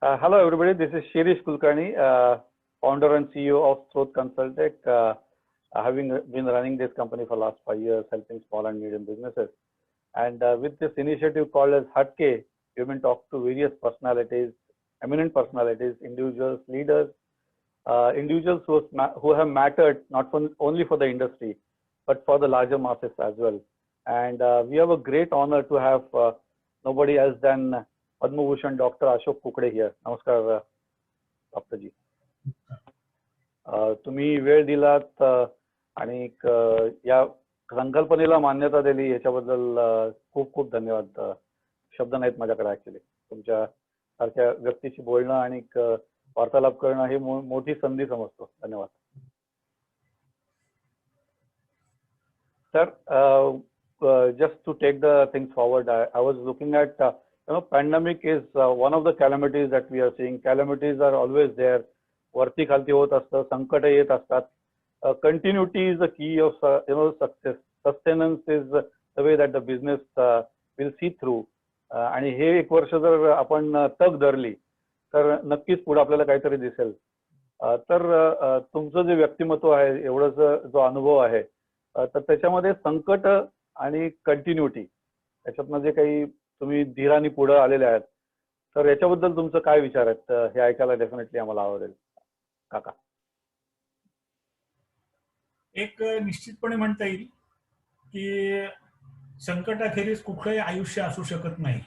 Hello, everybody. This is Shirish Kulkarni, founder and CEO of Sroth Consultech. Having been running this company for the last 5 years, helping small and medium businesses. And with this initiative called as Hatke, we've been talking to various personalities, eminent personalities, individuals, leaders, individuals who have mattered not only for the industry, but for the larger masses as well. And we have a great honor to have nobody else than Padma Bhushan Dr. Ashok Kukde here. Namaskar, Dr. जी. तुम्ही वेळ दिलात आणि या संकल्पनेला मान्यता दिली याच्याबद्दल खूप खूप धन्यवाद. शब्द नाहीत माझ्याकडे ऍक्च्युली. तुमच्या सारख्या व्यक्तीशी बोलणं आणि वार्तालाप करणं ही मोठी संधी समजतो. धन्यवाद. Sir, just to take the things forward, I was looking at pandemic is one of the calamities that we are seeing. Calamities are always there. वरती खालती होत असतं, संकट येत असतात. Continuity is the key of success. Sustenance is the way that the business will see through. आणि हे एक वर्ष जर आपण तग धरली तर नक्कीच पुढे आपल्याला काहीतरी दिसेल. तर तुमचं जे व्यक्तिमत्व आहे, एवढंच जो अनुभव आहे, तर त्याच्यामध्ये संकट आणि कंटिन्युटी त्याच्यातनं जे काही तुम्ही धीराने पुढे आलेले आहेत, तर याच्याबद्दल तुमचं काय विचार आहेत हे ऐकायला डेफिनेटली आम्हाला आवडेल काका. एक निश्चितपणे म्हणता येईल की संकटाखेरीज कुठलंही आयुष्य असू शकत नाही.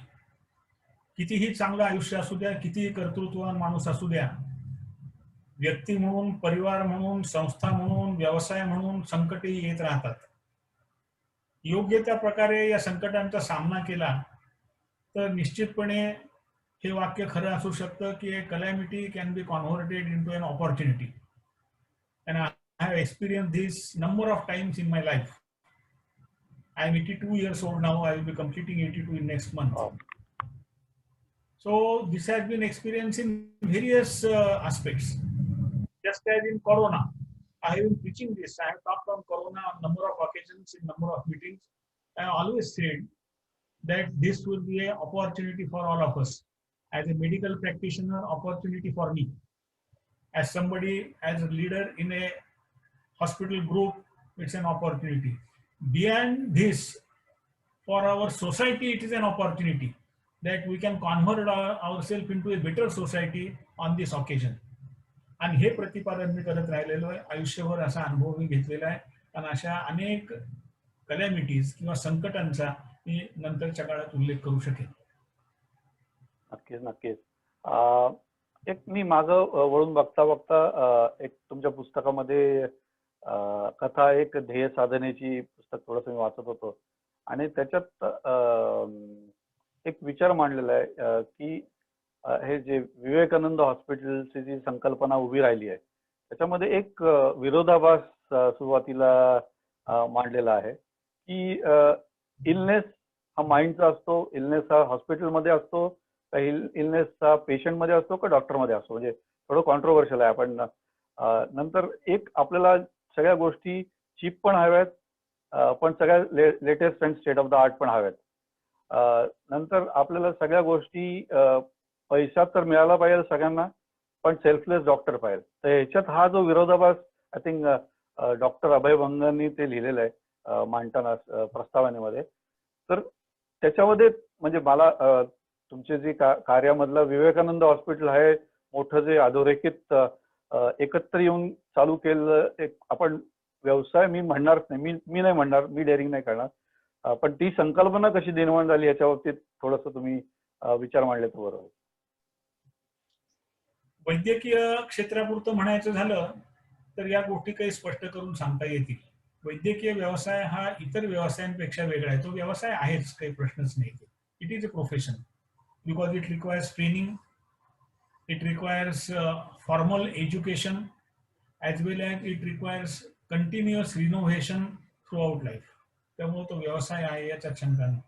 कितीही चांगलं आयुष्य असू द्या, कितीही कर्तृत्ववान माणूस असू द्या, व्यक्ती म्हणून, परिवार म्हणून, संस्था म्हणून, व्यवसाय म्हणून संकटही येत राहतात. योग्य त्या प्रकारे या संकटांचा सामना केला तर निश्चितपणे हे वाक्य खरं असू शकतं की calamity can be converted into an opportunity. And I have experience this number of times in my life. I am 82 years old now. I will be completing 82 in next month. So this has been experienced in various aspects. Just as in Corona, I have been preaching this. I have talked on Corona on number of occasions in number of meetings. I always said that this will be an opportunity for all of us. As a medical practitioner, opportunity for me. As somebody, as a leader in a hospital group, it's an opportunity. Beyond this, for our society, it is an opportunity that we can convert ourselves into a better society on this occasion. आणि हे प्रतिपादन मी करत राहिलेलो आहे. आयुष्यभर असा अनुभव मी घेतलेला आहे आणि अशा अनेक कलॅमिटीज किंवा संकटांचा मी नंतरच्या काळात उल्लेख करू शकेन. नक्कीच नक्कीच. एक मी मागं वळून बघता बघता एक तुमच्या पुस्तकामध्ये कथा एक ध्येय साधनेची पुस्तक थोडंसं मी वाचत होतो आणि त्याच्यात एक विचार मांडलेला आहे की हे जे विवेकानंद हॉस्पिटलची जी संकल्पना उभी राहिली आहे त्याच्यामध्ये एक विरोधाभास सुरुवातीला मांडलेला आहे की इलनेस हा माइंडचा असतो, इलनेस हा हॉस्पिटलमध्ये असतो का इलनेस हा पेशंटमध्ये असतो का डॉक्टरमध्ये असतो. म्हणजे थोडं कॉन्ट्रोवर्शियल आहे. आपण नंतर एक आपल्याला सगळ्या गोष्टी चीप पण हव्यात, पण सगळ्या latest and state of the art पण हव्यात. नंतर आपल्याला सगळ्या गोष्टी पैसा तर मिळाला पाहिजे सगळ्यांना, पण सेल्फलेस डॉक्टर पाहिजे. तर ह्याच्यात हा जो विरोधाभास आय थिंक डॉक्टर अभय बंगांनी ते लिहिलेलं आहे मांडताना प्रस्तावनेमध्ये. तर त्याच्यामध्ये म्हणजे मला तुमचे जे कार्यामधलं विवेकानंद हॉस्पिटल आहे मोठं जे अधोरेखित एकत्र येऊन चालू केलं एक आपण व्यवसाय मी म्हणणारच नाही, मी नाही म्हणणार, मी डेअरिंग नाही करणार, पण ती संकल्पना कशी निर्माण झाली याच्या बाबतीत थोडंसं तुम्ही विचार मांडले तर बरोबर. वैद्यकीय क्षेत्रापुरतं म्हणायचं झालं तर या गोष्टी काही स्पष्ट करून सांगता येतील. वैद्यकीय व्यवसाय हा इतर व्यवसायांपेक्षा वेगळा आहे. तो व्यवसाय आहेच, काही प्रश्नच नाही. It is a profession because it requires training, it requires formal education as well as it requires continuous renovation throughout life. त्यामुळे तो व्यवसाय आहे याच्यात शंका नाही.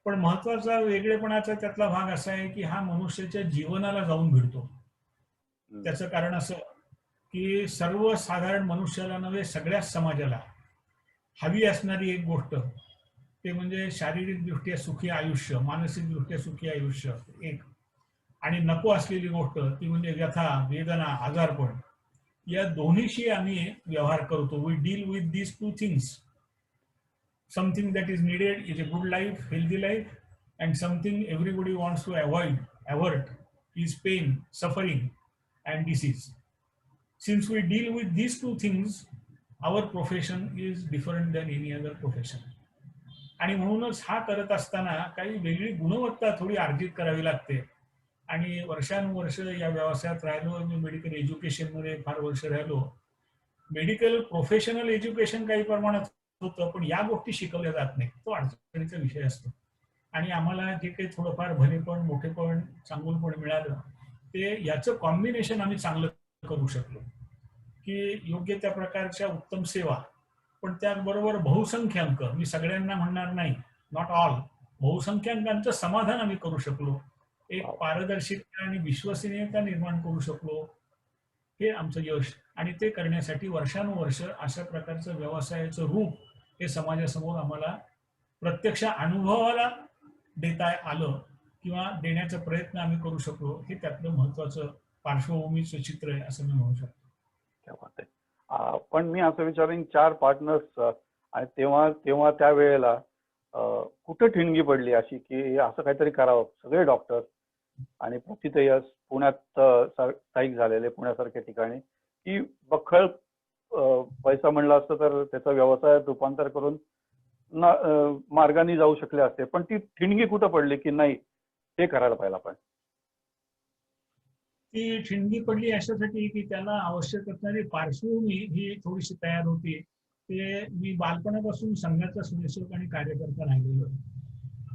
पण महत्वाचा वेगळेपणाचा त्यातला भाग असा आहे की हा मनुष्याच्या जीवनाला जाऊन भिडतो. त्याचं कारण असं की सर्वसाधारण मनुष्याला नव्हे सगळ्याच समाजाला हवी असणारी एक गोष्ट ते म्हणजे शारीरिक दृष्ट्या सुखी आयुष्य, मानसिक दृष्ट्या सुखी आयुष्य. एक आणि नको असलेली गोष्ट ती म्हणजे व्यथा, वेदना, आजारपण, या दोन्हीशी आम्ही व्यवहार करतो. We deal with these two things. Something that is needed is a good life, healthy life, and something everybody wants to avert is pain, suffering, and disease. Since we deal with these two things, our profession is different than any other profession. आणि म्हणूनच हा करत असताना काही वेगळी गुणवत्ता थोडी अर्जित करावी लागते. आणि वर्षानुवर्ष या व्यवसायात राहिलो, मी मेडिकल एज्युकेशनमध्ये फार वर्ष राहिलो. मेडिकल प्रोफेशनल एज्युकेशन काही प्रमाणात होतं, पण या गोष्टी शिकवल्या जात नाही. तो अडचणीचा विषय असतो. आणि आम्हाला जे काही थोडंफार भलेपण, मोठेपण, चांगुलपण मिळालं, ते याचं कॉम्बिनेशन आम्ही चांगलं करू शकलो, की योग्य त्या प्रकारच्या उत्तम सेवा, पण त्याचबरोबर बहुसंख्याक, मी सगळ्यांना म्हणणार नाही, नॉट ऑल, बहुसंख्याकांचं समाधान आम्ही करू शकलो. एक पारदर्शिता आणि विश्वसनीयता निर्माण करू शकलो. हे आमचं यश. आणि ते करण्यासाठी वर्षानुवर्ष अशा प्रकारचं व्यवसायाचं रूप हे समाजासमोर आम्हाला प्रत्यक्ष अनुभवाला देता आलं किंवा देण्याचा प्रयत्न आम्ही करू शकलो. हे त्यातलं महत्वाचं पार्श्वभूमीचं चित्र आहे असं मी म्हणू शकतो. क्या बात आहे. पण मी असं विचारेन, 4 पार्टनर्स आणि तेव्हा त्या वेळेला कुठं ठिणगी पडली अशी की असं काहीतरी करावं? सगळे डॉक्टर आणि प्रथितयश पुण्यात स्थायिक झालेले, पुण्यासारख्या ठिकाणी, की बखळ पैसा म्हणला असतं तर त्याचा व्यवसायात रूपांतर करून मार्गाने जाऊ शकले असते, पण ती ठिणगी कुठं पडली की नाही हे करायला पाहिजे आपण? ती ठिणगी पडली अशासाठी की त्याला आवश्यक असणारी पार्श्वभूमी ही थोडीशी तयार होती. ते मी बालपणापासून संघाचा स्वयंसेवक आणि कार्यकर्ता राहिलेलो.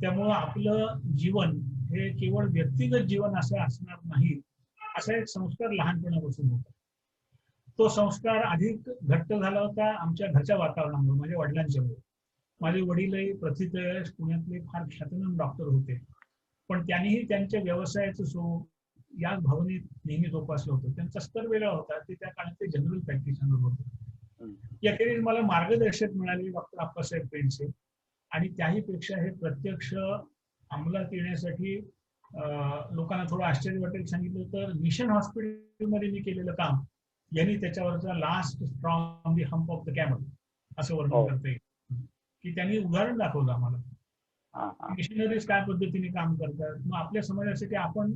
त्यामुळं आपलं जीवन हे केवळ व्यक्तिगत जीवन असं असणार नाही, असा एक संस्कार लहानपणापासून होता. तो संस्कार अधिक घट्ट झाला होता आमच्या घरच्या वातावरणामुळे, माझ्या वडिलांच्यामुळे. माझे वडीलही प्रथितयश पुण्यातले फार ख्यातनाम डॉक्टर होते, पण त्यांनीही त्यांच्या व्यवसायाचं स्वरूप याच भावनेत नेहमी जोपासलं होतं. त्यांचा स्तर वेगळा होता, ते त्या काळात ते जनरल प्रॅक्टिशनर होते. याखेरीज मला मार्गदर्शक मिळाले डॉक्टर आप्पासाहेब पेंडसे, आणि त्याही पेक्षा हे प्रत्यक्ष अंमलात येण्यासाठी लोकांना थोडं आश्चर्य वाटेल सांगितलं तर मिशन हॉस्पिटलमध्ये मी केलेलं काम यांनी त्याच्यावरचा last straw on the hump of the camel असं वर्णन करता येईल, की त्यांनी उदाहरण दाखवलं आम्हाला मिशनरीज काय पद्धतीने काम करतात. मग आपल्या समाजासाठी आपण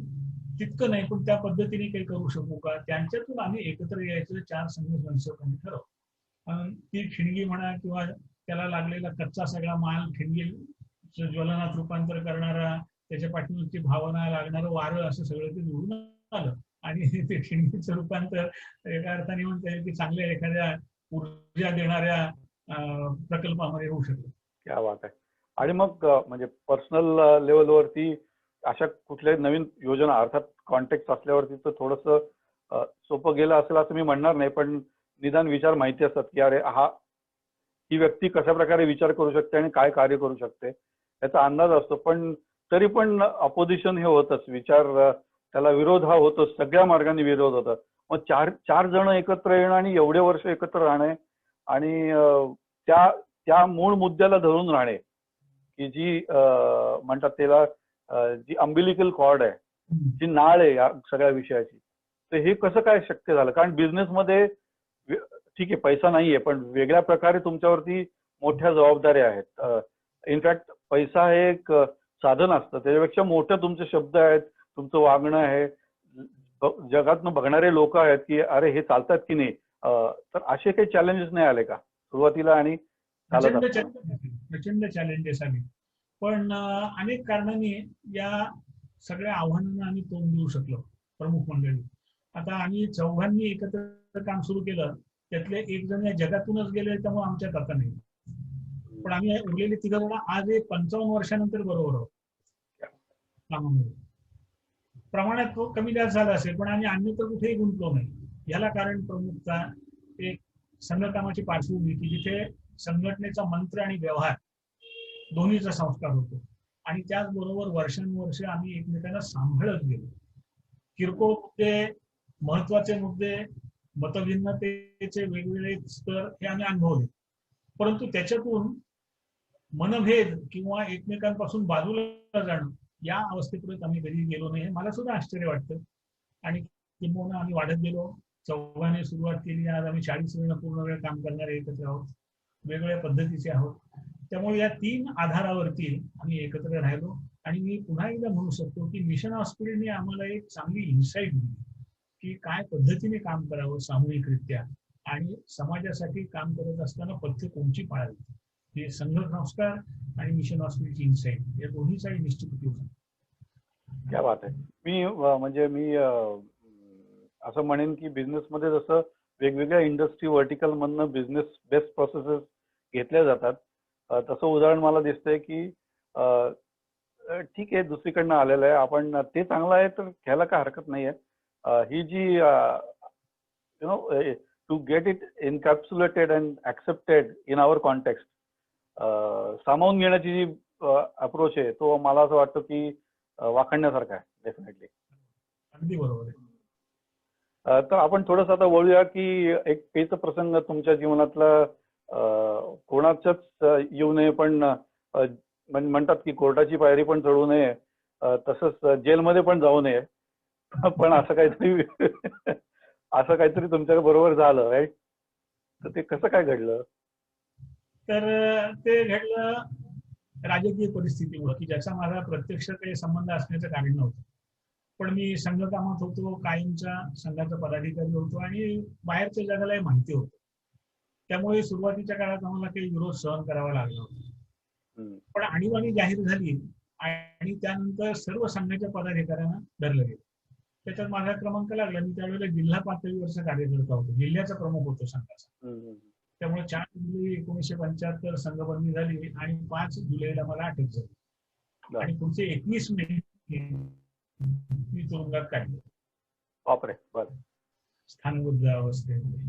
तितकं नाही पण त्या पद्धतीने काही करू शकू का, त्यांच्यातून आम्ही एकत्र यायचं 4 संघ संस्थांनी ठरवलं. ती ठिणगी म्हणा किंवा त्याला लागलेला कच्चा सगळा माल ठिणगी ज्वलनात रूपांतर करणारा, त्याच्या पाठीमागची भावना, लागणारं वारं, असं सगळं ते निवडून आलं. आणि ते ठिणगीचं रूपांतर एका अर्थाने म्हणता येईल की चांगल्या एखाद्या ऊर्जा देणाऱ्या प्रकल्पामध्ये होऊ शकतो. क्या बात आहे. आणि मग म्हणजे पर्सनल लेवलवरती अशा कुठल्या नवीन योजना, अर्थात कॉन्टॅक्ट असल्यावरती तर थोडंसं सोपं गेलं असेल असं मी म्हणणार नाही, पण निदान विचार माहिती असतात की अरे ही व्यक्ती कशा प्रकारे विचार करू शकते आणि काय कार्य करू शकते याचा अंदाज असतो. पण तरी पण अपोजिशन हे होतच, विचार त्याला विरोध हा होतोच, सगळ्या मार्गाने विरोध होतात. मग चार जण एकत्र येणं आणि एवढे वर्ष एकत्र राहणे आणि त्या मूळ मुद्द्याला धरून राहणे, की जी म्हणतात त्याला जी अम्बिलिकल कॉर्ड आहे, जी नाळ आहे या सगळ्या विषयाची, तर हे कसं काय शक्य झालं? कारण बिझनेसमध्ये ठीक आहे पैसा नाहीये, पण वेगळ्या प्रकारे तुमच्यावरती मोठ्या जबाबदाऱ्या आहेत. इनफॅक्ट पैसा हे एक साधन असतं, त्याच्यापेक्षा मोठं तुमचे शब्द आहेत, तुमचं वागणं आहे, जगातनं बघणारे लोक आहेत की अरे हे चालतात की नाही. तर असे काही चॅलेंजेस नाही आले का सुरुवातीला? आणि प्रचंड चॅलेंजेस आले, पण अनेक कारणांनी या सगळ्या आव्हानांना आम्ही तोंड देऊ शकलो प्रमुख मंडळी. आता आम्ही चौघांनी एकत्र काम सुरू केलं, त्यातले एक जण या जगातूनच गेले, त्यामुळे आमच्यात आता नाही, पण आम्ही उरलेले 3 जण आज 55 वर्षानंतर बरोबर आहोत कामामध्ये. प्रमाणात कमी जास्त झालं असेल, पण आम्ही अन्यत्र कुठेही गुंतलो नाही. याला कारण प्रमुखता एक संघकामाची पार्श्वभूमी, की जिथे संघटनेचा मंत्र आणि व्यवहार दोन्हीचा संस्कार होतो. आणि त्याचबरोबर वर्षानुवर्ष आम्ही एकमेकांना सांभाळत गेलो. किरकोळ मुद्दे, महत्वाचे मुद्दे, मतभिन्नतेचे वेगवेगळे स्तर हे आम्ही अनुभवले, परंतु त्याच्यातून मनभेद किंवा एकमेकांपासून बाजूला जाणं या अवस्थेपर्यंत आम्ही कधी गेलो नाही, मला सुद्धा आश्चर्य वाटतं. आणि किंबहुना आम्ही वाढत गेलो. चौघांनी सुरुवात केली, आज आम्ही 40 वेळा पूर्ण वेळ काम करणारे एकत्र आहोत, वेगवेगळ्या पद्धतीचे आहोत. त्यामुळे या 3 आधारावरती आम्ही एकत्र राहिलो. आणि मी पुन्हा एकदा म्हणू शकतो की मिशन हॉस्पिटलने आम्हाला एक चांगली इन्साईट दिली की काय पद्धतीने काम करावं सामूहिकरित्या, आणि समाजासाठी काम करत असताना पथ्य कोणची पाळावी. हे संघ संस्कार आणि मिशन हॉस्पिटलची इन्साईट या दोन्हीचाही निश्चित उपयोग झाला. क्या बात आहे. म्हणजे मी असं म्हणेन की बिझनेसमध्ये जसं वेगवेगळ्या इंडस्ट्री व्हर्टिकल मधनं बिझनेस बेस्ट प्रोसेसेस घेतल्या जातात, तसं उदाहरण मला दिसतंय की ठीक आहे, दुसरीकडनं आलेलं आहे, आपण ते चांगलं आहे तर घ्यायला काय हरकत नाहीये. ही जी you know to get it encapsulated and accepted in our context, सामावून घेण्याची जी अप्रोच आहे, तो मला असं वाटतं की वाखाणण्यासारखा आहे डेफिनेटली. अगदी बरोबर आहे. तर आपण थोडंसं आता वळूया की एक पेच प्रसंग तुमच्या जीवनातला कोणाच्याच येऊ नये, पण म्हणतात की कोर्टाची पायरी पण चढू नये, तसंच जेलमध्ये पण जाऊ नये. पण असं काहीतरी तुमच्या बरोबर झालं, राईट? तर ते कसं काय घडलं? तर ते घडलं राजकीय परिस्थितीमुळे, की ज्याचा माझा प्रत्यक्ष काही संबंध असण्याचं कारण नव्हतं. पण मी संघकामात होतो, कायमच्या संघाचा पदाधिकारी होतो आणि बाहेरच्या जगालाही माहिती होतं. त्यामुळे सुरुवातीच्या काळात आम्हाला काही विरोध सहन करावा लागला होता. पण आणीबाणी जाहीर झाली आणि त्यानंतर सर्व संघाच्या पदाधिकाऱ्यांना धरलं गेलं. त्याच्यात माझा क्रमांक लागला. मी त्यावेळेला जिल्हा पातळीवरचा कार्यकर्ता होतो, जिल्ह्याचा प्रमुख होतो संघाचा. त्यामुळे 4 जुलै 1975 संघबंदी झाली आणि 5 जुलैला मला अटक झाली आणि पुढचे 21 महिने मी तुरुंगात काढले. बापरे. बरं. स्थानबद्धावस्थेमध्ये.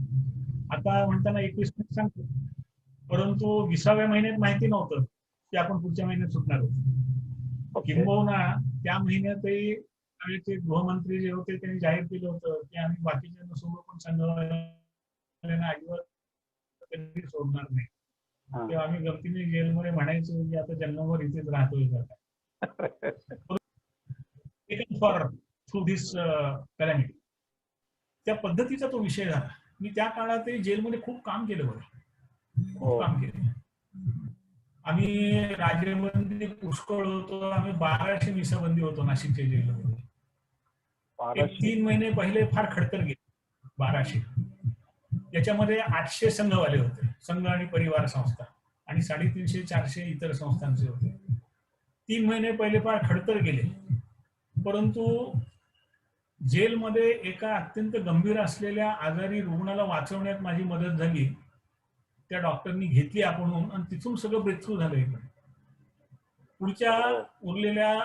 आता म्हणताना 21 महिने सांगतो, परंतु 20व्या महिन्यात माहिती नव्हतं की आपण पुढच्या महिन्यात सुटणार होतो. किंबहुना त्या महिन्यातही त्यावेळेचे गृहमंत्री जे होते त्यांनी जाहीर केलं होतं की आम्ही बाकीच्या सोबत पण संघ अजिबात कधी सोडणार नाही. तेव्हा आम्ही गमतीने जेलमध्ये म्हणायचो की आता जन्मभर इथेच राहतोय फॉर थ्रू धिस कॅलॅमिटी. त्या पद्धतीचा तो विषय झाला. मी त्या काळात जेलमध्ये खूप काम केलं बरं, खूप काम केलं. आम्ही राज्यबंदी पुष्कळ होतो, आम्ही 1200 मिसाबंदी होतो नाशिकच्या जेलमध्ये. 3 महिने पहिले फार खडतर गेले. 1200 याच्यामध्ये 800 संघवाले होते, संघ आणि परिवार संस्था, आणि 350-400 इतर संस्थांचे होते. 3 महिने पहिले फार खडतर गेले. परंतु जेलमध्ये एका अत्यंत गंभीर असलेल्या आजारी रुग्णाला वाचवण्यात माझी मदत झाली. त्या डॉक्टरनी घेतली आपण, आणि तिथून सगळं ब्रेकथ्रू झालं. पुढच्या उरलेल्या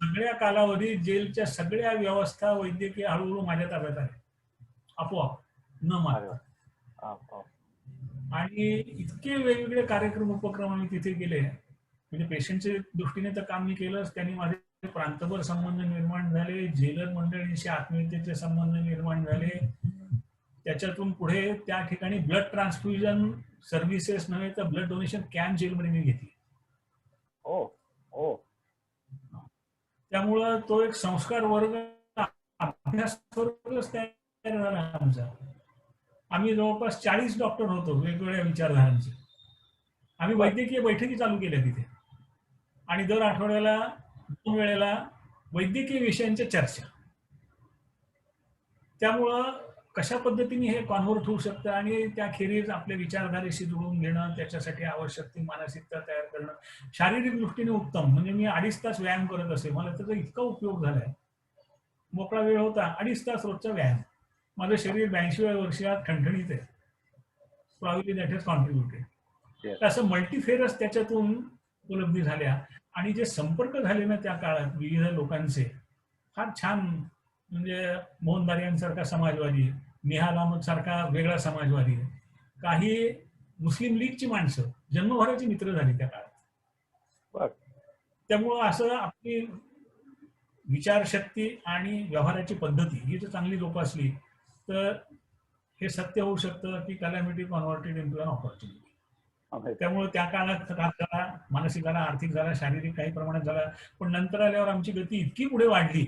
सगळ्या कालावधीत जेलच्या सगळ्या व्यवस्था वैद्यकीय हळूहळू माझ्या ताब्यात आल्या, आपोआप न मारता. आणि इतके वेगवेगळे कार्यक्रम उपक्रम आम्ही तिथे केले. म्हणजे पेशंटच्या दृष्टीने तर काम मी केलंच, त्यांनी माझे प्रांतभर संबंध निर्माण झाले, जेलर मंडळींशी आत्मीयतेचे संबंध निर्माण झाले. त्याच्यातून पुढे त्या ठिकाणी ब्लड ट्रान्सफ्युजन सर्व्हिसेस नव्हे तर ब्लड डोनेशन कॅम्प जेलमध्ये मी घेतली. त्यामुळं तो एक संस्कार वर्ग, अभ्यास वर्गच तयार झाला आमचा. आम्ही जवळपास 40 डॉक्टर होतो वेगवेगळ्या विचारधारांचे. आम्ही वैद्यकीय बैठकी चालू केल्या तिथे, आणि दर आठवड्याला 2 वेळेला वैद्यकीय विषयांच्या चर्चा. त्यामुळं कशा पद्धतीने हे कॉन्व्हर्ट होऊ शकतं, आणि त्याखेरीज आपल्या विचारधारेशी जुळवून घेणं, त्याच्यासाठी आवश्यक ती मानसिकता तयार करणं, शारीरिक दृष्टीने उत्तम. म्हणजे मी 2.5 तास व्यायाम करत असे, मला त्याचा इतका उपयोग झालाय. मोकळा वेळ होता, 2.5 तास रोजचा व्यायाम. माझं शरीर 82व्या वर्षात ठणठणीत आहे. Probably that has contributed. असं मल्टीफेरस त्याच्यातून उपलब्धी झाल्या. आणि जे संपर्क झाले ना त्या काळात विविध लोकांचे, फार छान. म्हणजे मोहन दारियांसारखा समाजवादी, निहाल अहमद सारखा वेगळा समाजवादी, काही मुस्लिम लीगची माणसं जन्मभराची मित्र झाली त्या काळात. त्यामुळं असं आपली विचारशक्ती आणि व्यवहाराची पद्धती ही जर चांगली जोपासली तर हे सत्य होऊ शकतं की calamity converted into an opportunity. Amazing. त्यामुळे त्या काळात त्रास झाला, मानसिक झाला, आर्थिक झाला, शारीरिक काही प्रमाणात झाला. पण नंतर आल्यावर आमची गती इतकी पुढे वाढली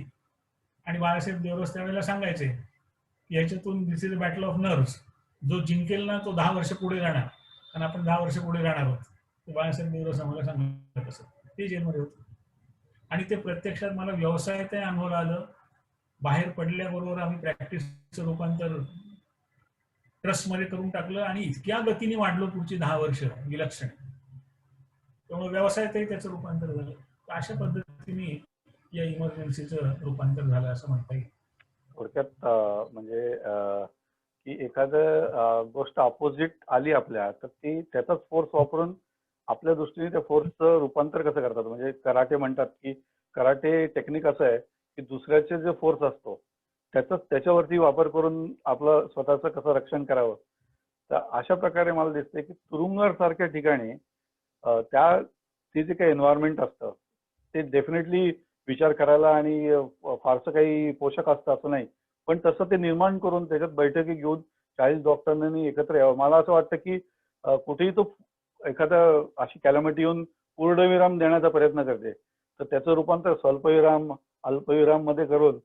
आणि बाळासाहेब देवरस त्यावेळेला सांगायचे की याच्यातून this is a battle of nerves. जो जिंकेल ना तो 10 वर्ष पुढे जाणार आणि आपण 10 वर्ष पुढे जाणार आहोत. ते बाळासाहेब देवरस आम्हाला सांगत असत. ते जेलमध्ये होतं आणि ते प्रत्यक्षात मला व्यवसायातही अनुभवाला आलं. बाहेर पडल्याबरोबर आम्ही प्रॅक्टिसचं रूपांतर ट्रस्टमध्ये करून टाकलं आणि इतक्या गतीने वाढलो पुढची 10 वर्ष विलक्षण. त्यामुळे व्यवसायातही त्याचं रूपांतर झालं. तर अशा पद्धतीने या इमर्जन्सीचं रूपांतर झालं असं म्हणता येईल. थोडक्यात म्हणजे की एखादं गोष्ट अपोजिट आली आपल्या तर ती त्याचाच फोर्स वापरून आपल्या दृष्टीने त्या फोर्सचं रूपांतर कसं करतात. म्हणजे कराटे म्हणतात की कराटे टेक्निक असं आहे की दुसऱ्याचे जे फोर्स असतो त्याच्यावरती वापर करून आपलं स्वतःचं कसं रक्षण करावं. तर अशा प्रकारे मला दिसतंय की तुरुंगार सारख्या ठिकाणी ते जे काही एन्व्हायरमेंट असतं ते डेफिनेटली विचार करायला आणि फारसं काही पोषक असतं असं नाही. पण तसं ते निर्माण करून त्याच्यात बैठकी घेऊन 40 डॉक्टरांनी एकत्र यावं. मला असं वाटतं की कुठेही तो एखादा अशी कॅलॅमिटी येऊन पूर्णविराम देण्याचा प्रयत्न करते तर त्याचं रूपांतर स्वल्पविराम अल्पविराम मध्ये करून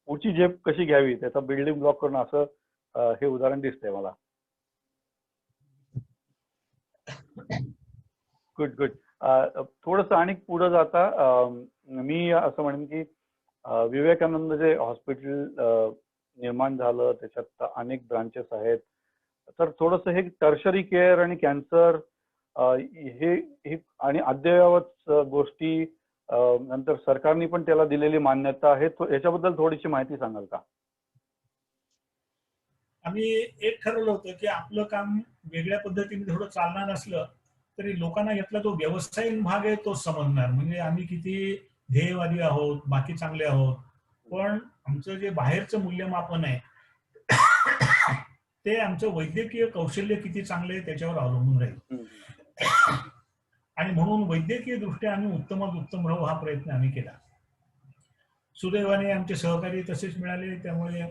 पुढची झेप कशी घ्यावी त्याचा बिल्डिंग ब्लॉक करणं असं हे उदाहरण दिसतंय मला. Good good. थोडंसं आणि पुढे जाता मी असं म्हणेन की विवेकानंद जे हॉस्पिटल निर्माण झालं त्याच्यात अनेक ब्रांचेस आहेत. तर थोडंसं हे टर्शरी केअर आणि कॅन्सर हे आणि अद्ययावत गोष्टी नंतर सरकारने पण त्याला दिलेली मान्यता आहे. याच्याबद्दल थोडीशी माहिती सांगाल का? आम्ही एक ठरवलं होतं की आपलं काम वेगळ्या पद्धतीने थोडं चालणार असलं तरी लोकांना यातला जो व्यावसायिक भाग आहे तो समजणार. म्हणजे आम्ही किती ध्येयवादी आहोत, बाकी चांगले आहोत, पण आमचं जे बाहेरचं मूल्यमापन आहे ते आमचं वैद्यकीय कौशल्य किती चांगलं आहे त्याच्यावर अवलंबून राहील. आणि म्हणून वैद्यकीय दृष्ट्या आम्ही उत्तमात उत्तम राहू हा प्रयत्न आम्ही केला. सुदैवाने आमचे सहकारी तसेच मिळाले. त्यामुळे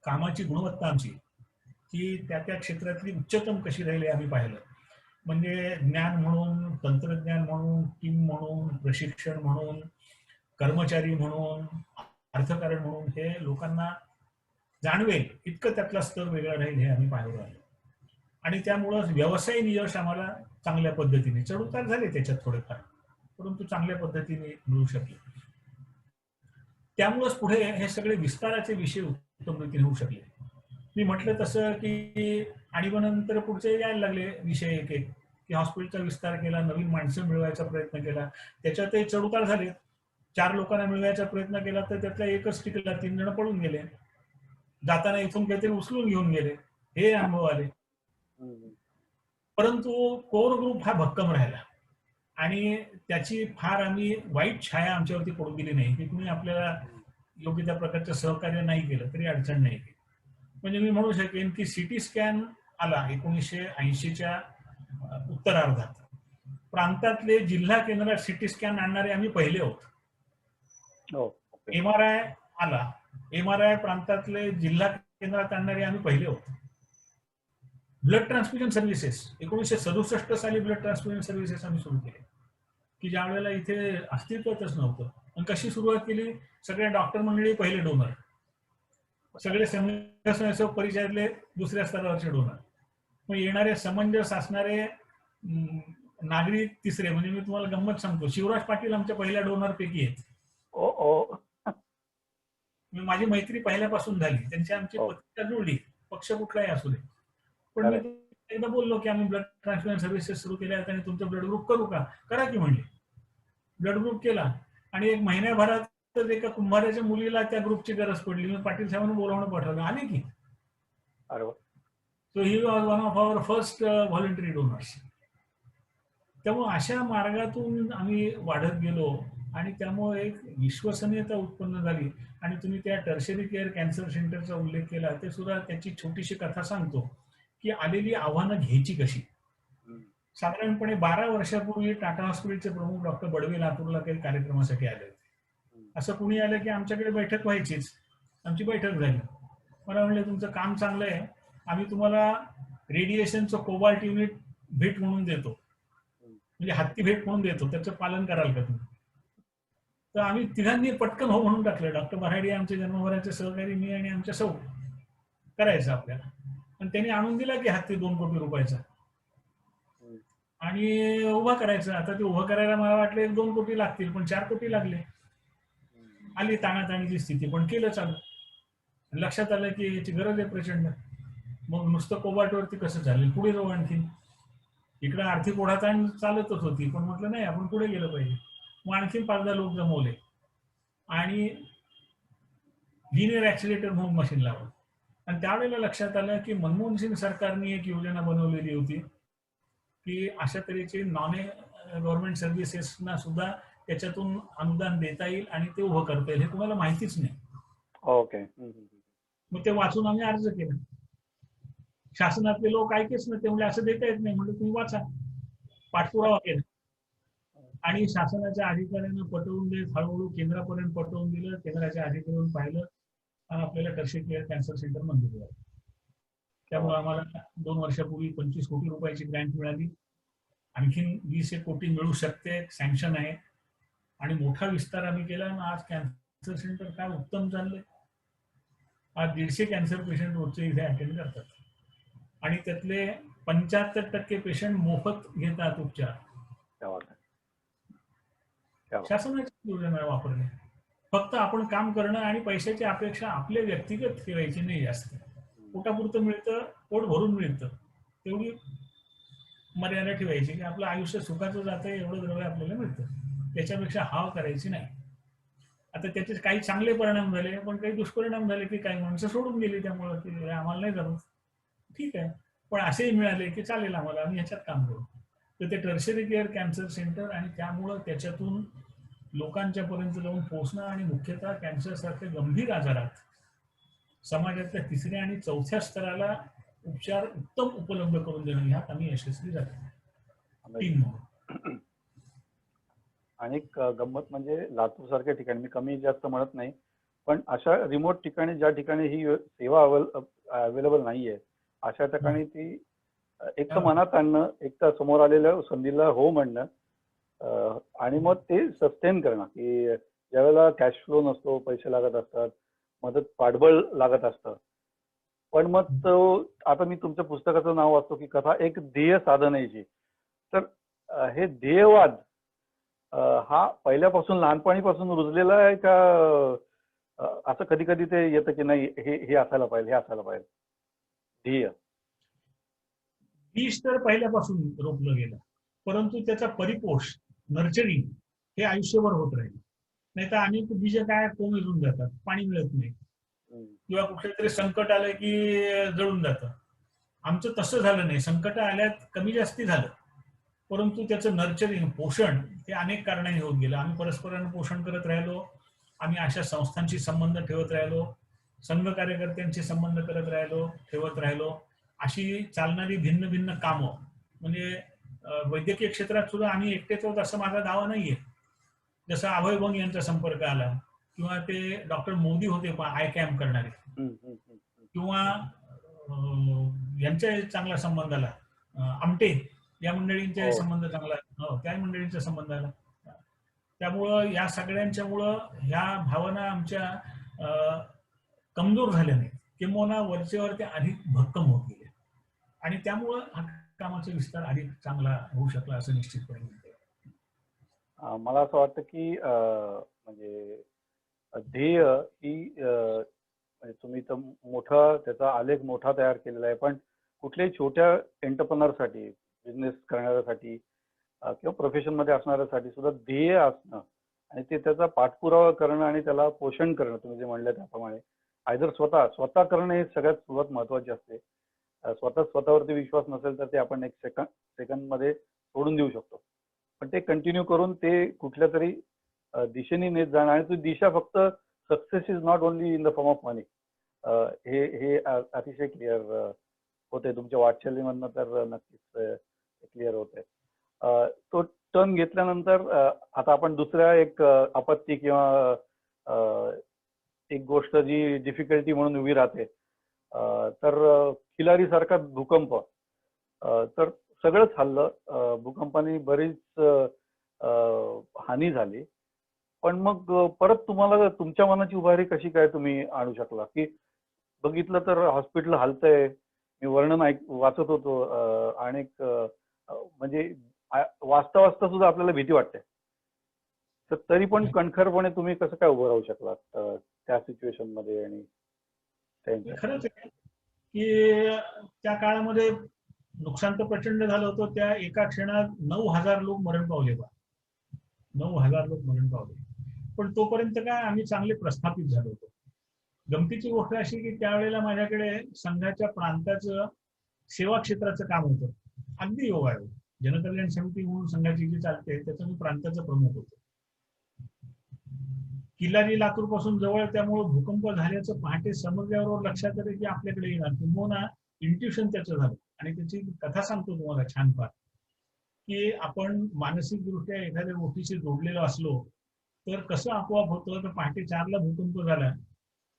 कामाची गुणवत्ता आमची की त्या क्षेत्रातली उच्चतम कशी राहिली आम्ही पाहिलं. म्हणजे ज्ञान म्हणून, तंत्रज्ञान म्हणून, टीम म्हणून, प्रशिक्षण म्हणून, कर्मचारी म्हणून, अर्थकारण म्हणून हे लोकांना जाणवेल इतकं त्यातला स्तर वेगळा राहील हे आम्ही पाहिलं राहिलो. आणि त्यामुळं व्यवसायिक यश आम्हाला चांगल्या पद्धतीने चढउतार झाले त्याच्यात थोडेफार, परंतु चांगल्या पद्धतीने मिळू शकले. त्यामुळेच पुढे हे सगळे विस्ताराचे विषय उत्तम रीतीने होऊ शकले. मी म्हटलं तसं की आणि नंतर पुढचे यायला लागले विषय एक एक की हॉस्पिटलचा विस्तार केला, नवीन माणसं मिळवायचा प्रयत्न केला, त्याच्यातही चढउतार झाले. 4 लोकांना मिळवायचा प्रयत्न केला तर त्यातला एकच टिकला, 3 जण पळून गेले. जाताना इथून काहीतरी उचलून घेऊन गेले, हे अनुभव आले. परंतु कोर ग्रुप हा भक्कम राहिला आणि त्याची फार आम्ही वाईट छाया आमच्यावरती पडू दिली नाही की तुम्ही आपल्याला योग्य त्या प्रकारचं सहकार्य नाही केलं तरी अडचण नाही. म्हणजे मी म्हणू शकेन की सिटी स्कॅन आला 1980च्या उत्तरार्धात. प्रांतातले जिल्हा केंद्रात सिटी स्कॅन आणणारे आम्ही पहिले आहोत. MRI आला, MRI प्रांतातले जिल्हा केंद्रात आणणारे आम्ही पहिले आहोत. ब्लड ट्रान्सफ्युजन सर्व्हिसेस 1967 साली ब्लड ट्रान्सफ्युजन सर्व्हिसेस आम्ही सुरू केले की ज्या वेळेला इथे अस्तित्वातच नव्हतं. आणि कशी सुरुवात केली? सगळे डॉक्टर मंडळी पहिले डोनर, सगळे स्वयंसेवक परिचयातले दुसऱ्या स्तरावरचे डोनर, मग येणारे समंजस असणारे नागरिक तिसरे. म्हणजे मी तुम्हाला गंमत सांगतो, शिवराज पाटील आमच्या पहिल्या डोनर पैकी आहेत. माझी मैत्री पहिल्यापासून झाली, त्यांची आमची पत्रिका जुळली, पक्ष कुठलाही असू दे. पण मी एकदा बोललो की आम्ही ब्लड ट्रान्सफ्युजन सर्व्हिसेस सुरू केल्या आणि तुमचं ब्लड ग्रुप करू का? करा की म्हणले. ब्लड ग्रुप केला आणि 1 महिन्याभरात एका कुंभाराच्या मुलीला त्या ग्रुपची गरज पडली. मी पाटील साहेबांना बोलावणं पाठवलं, आले की. So he was one of our first voluntary donors. त्यामुळे अशा मार्गातून आम्ही वाढत गेलो आणि त्यामुळे एक विश्वसनीयता उत्पन्न झाली. आणि तुम्ही त्या टर्शरी केअर कॅन्सर सेंटरचा उल्लेख केला, ते सुद्धा त्याची छोटीशी कथा सांगतो की आलेली आव्हानं घ्यायची कशी. साधारणपणे 12 वर्षापूर्वी टाटा हॉस्पिटलचे प्रमुख डॉक्टर बडवे लातूरला काही कार्यक्रमासाठी आले होते. असं कुणी आलं की आमच्याकडे बैठक व्हायचीच. आमची बैठक झाली. मला म्हणले तुमचं काम चांगलं आहे, आम्ही तुम्हाला रेडिएशनचं कोबाल्ट युनिट भेट म्हणून देतो, म्हणजे हत्ती भेट म्हणून देतो, त्याचं पालन कराल का तुम्ही? तर आम्ही तिघांनी पटकन हो म्हणून टाकलं. डॉक्टर बराडे आमचे जन्मभराचे सहकारी, मी आणि आमच्या सौ, करायचं आपल्याला. आणि त्यांनी आणून दिला की हत्ती 2 कोटी रुपयाचा आणि उभा करायचा. आता ते उभं करायला मला वाटलं 1-2 कोटी लागतील, पण 4 कोटी लागले. आली ताणाताणीची स्थिती, पण केलं चालू. लक्षात आलं की याची गरज आहे प्रचंड. मग नुसतं कोबाटवरती कसं चालेल, पुढे जाऊ आणखी. इकडं आर्थिक ओढाताण चालतच होती, पण म्हटलं नाही, आपण पुढे गेलं पाहिजे. मग आणखीन 5-10 लोक जमवले आणि लिनियर ऍक्सिलेटर म्हणून मशीन लावलं. आणि त्यावेळेला लक्षात आलं की मनमोहन सिंग सरकारने एक योजना बनवलेली होती की अशा तऱ्हेचे नॉन गव्हर्नमेंट सर्व्हिसेसना सुद्धा त्याच्यातून अनुदान देता येईल आणि ते उभं करता येईल. हे तुम्हाला माहितीच नाही. ओके. मग ते वाचून आम्ही अर्ज केला. शासनातले लोक ऐकेच ना, ते म्हणजे असं देता येत नाही. म्हणजे तुम्ही वाचा. पाठपुरावा केला आणि शासनाच्या अधिकाऱ्यांना पटवून देत हळूहळू केंद्रापर्यंत पटवून दिलं. केंद्राच्या अधिकाऱ्यांनी पाहिलं आणि आपल्याला टर्शियरी केअर कॅन्सर सेंटर मंजूर झालं. त्यामुळे आम्हाला 2 वर्षापूर्वी 25 कोटी रुपयाची ग्रँट मिळाली. आणखीन 20 कोटी मिळू शकते, सँक्शन आहे. आणि मोठा विस्तार आम्ही केला. आज कॅन्सर सेंटर काय उत्तम चाललंय. आज 150 कॅन्सर पेशंट रोजचे इथे अटेंड करतात आणि त्यातले 75% पेशंट मोफत घेतात उपचार. शासनाची योजना वापरणे. फक्त आपण काम करणं आणि पैशाची अपेक्षा आपल्या व्यक्तिगत ठेवायची नाही जास्त. पोटापुरतं मिळतं, पोट भरून मिळतं, तेवढी मर्यादा ठेवायची की आपलं आयुष्य सुखाचं जातंय, एवढं द्रव्य आपल्याला मिळतं, त्याच्यापेक्षा हाव करायची नाही. आता त्याचे काही चांगले परिणाम झाले, पण काही दुष्परिणाम झाले की काही माणसं सोडून गेली त्यामुळे की आम्हाला नाही जमत. ठीक आहे, पण असेही मिळाले की चालेल आम्हाला, आम्ही ह्याच्यात काम करू. तर ते टर्शियरी केअर कॅन्सर सेंटर आणि त्यामुळं त्याच्यातून लोकांच्या पर्यंत जाऊन पोहोचणं आणि मुख्यतः कॅन्सर सारख्या गंभीर आजारात समाजातल्या 3ऱ्या आणि 4थ्या स्तराला उपचार उत्तम उपलब्ध करून देणं, ह्यात आम्ही यशस्वी झालो टीम म्हणून. आणि गंमत म्हणजे लातूर सारख्या ठिकाणी, मी कमी जास्त म्हणत नाही, पण अशा रिमोट ठिकाणी ज्या ठिकाणी ही सेवा अवेलेबल नाहीये, अशा ठिकाणी ती एक तर मनात आणणं, एक तर समोर आलेल्या संधीला हो म्हणणं, आणि मग ते सस्टेन करणं की ज्यावेळेला कॅश फ्लो नसतो, पैसे लागत असतात, मदत पाठबळ लागत असतं. पण मग तो आता मी तुमच्या पुस्तकाचं नाव वाचतो की कथा एक ध्येय साधण्याची. तर हे ध्येयवाद हा पहिल्यापासून लहानपणीपासून रुजलेला आहे का? असं कधी कधी ते येतं की नाही हे असायला पाहिजे, हे असायला पाहिजे ध्येय? बीज तर पहिल्यापासून रोपलं गेलं, परंतु त्याचा परिपोष, नर्चरिंग हे आयुष्यभर होत राहील. नाही तर अनेक बीज काय कोमेजून जातात, पाणी मिळत नाही, किंवा कुठले तरी संकट आलं की जळून जातं. आमचं तसं झालं नाही. संकट आल्यात कमी जास्ती झालं, परंतु त्याचं नर्चरिंग, पोषण हे अनेक कारणांनी होत गेलं. आम्ही परस्परांना पोषण करत राहिलो, आम्ही अशा संस्थांशी संबंध ठेवत राहिलो, संघ कार्यकर्त्यांशी संबंध करत राहिलो, ठेवत राहिलो. अशी चालणारी भिन्न भिन्न कामं, म्हणजे वैद्यकीय क्षेत्रात सुद्धा आम्ही एकटेच आहोत असं माझा दावा नाहीये. जसं अभय बंग यांचा संपर्क आला, किंवा ते डॉक्टर मोदी होते आय कॅम्प करणारे, किंवा यांचा चांगला संबंध आला, आमटे या मंडळींचा संबंध चांगला, त्या मंडळींचा संबंध आला. त्यामुळं या सगळ्यांच्यामुळं ह्या भावना आमच्या कमजोर झाल्या नाहीत, किंवा वरचेवर ते अधिक भक्कम होत गेले, आणि त्यामुळं हा कामाचा विस्तार अधिक चांगला होऊ शकला असं निश्चितपणे म्हणते. मला असं वाटतं की म्हणजे ध्येय ही तुम्ही तर मोठा त्याचा आलेख मोठा तयार केलेला आहे, पण कुठल्याही छोट्या एंटरप्रेनरसाठी, बिझनेस करणाऱ्यासाठी किंवा प्रोफेशन मध्ये असणाऱ्यासाठी सुद्धा ध्येय असणं आणि ते त्याचा पाठपुरावा करणं आणि त्याला पोषण करणं, तुम्ही जे म्हणलं त्याप्रमाणे आयदर स्वतः करणं हे सगळ्यात सुरुवात महत्वाची असते. स्वतःवरती विश्वास नसेल तर ते आपण एक सेकंड मध्ये सोडून देऊ शकतो, पण ते कंटिन्यू करून ते कुठल्या तरी दिशेने नेत जाणं, आणि ती दिशा फक्त success is not only in the form of money, हे अतिशय क्लिअर होते तुमच्या वाटचालीमधनं, तर नक्कीच क्लिअर होते. तो टर्न घेतल्यानंतर आता आपण दुसऱ्या एक आपत्ती किंवा एक गोष्ट जी डिफिकल्टी म्हणून उभी राहते, तर खिलारी सारखा भूकंप. तर सगळंच हल्लं. भूकंपाने बरीच हानी झाली. पण मग परत तुम्हाला तुमच्या मनाची उभारी कशी काय तुम्ही आणू शकला? की बघितलं तर हॉस्पिटल हलतंय. मी वर्णन वाचत होतो आणि म्हणजे वाचता वाचता सुद्धा आपल्याला भीती वाटते. तर तरी पण कणखरपणे तुम्ही कसं काय उभं राहू शकलात त्या सिच्युएशन मध्ये आणि त्यांच्या? खरंच आहे की त्या काळामध्ये नुकसान तर प्रचंड झालं होतं. त्या एका क्षणात 9,000 लोक मरण पावले बा. 9,000 लोक मरण पावले. पण तोपर्यंत काय आम्ही चांगले प्रस्थापित झालो होतो. गमतीची गोष्ट अशी की त्यावेळेला माझ्याकडे संघाच्या प्रांताचं सेवा क्षेत्राचं काम होतं. अगदी योगायोग. जनकल्याण समिती म्हणून संघाची जी चालते त्याचं मी प्रांताचं प्रमुख होतो. किल्लारी लातूर पासून जवळ, त्यामुळे भूकंप झाल्याचं पहाटे समजल्यावर लक्षात आलं की आपल्याकडे येणार. किंवा इंट्युशन त्याचं झालं. आणि त्याची कथा सांगतो तुम्हाला छान फार, की आपण मानसिकदृष्ट्या एखाद्या गोष्टीशी जोडलेलो असलो तर कसं आपोआप होतं. तर पहाटे 4ला भूकंप झाला.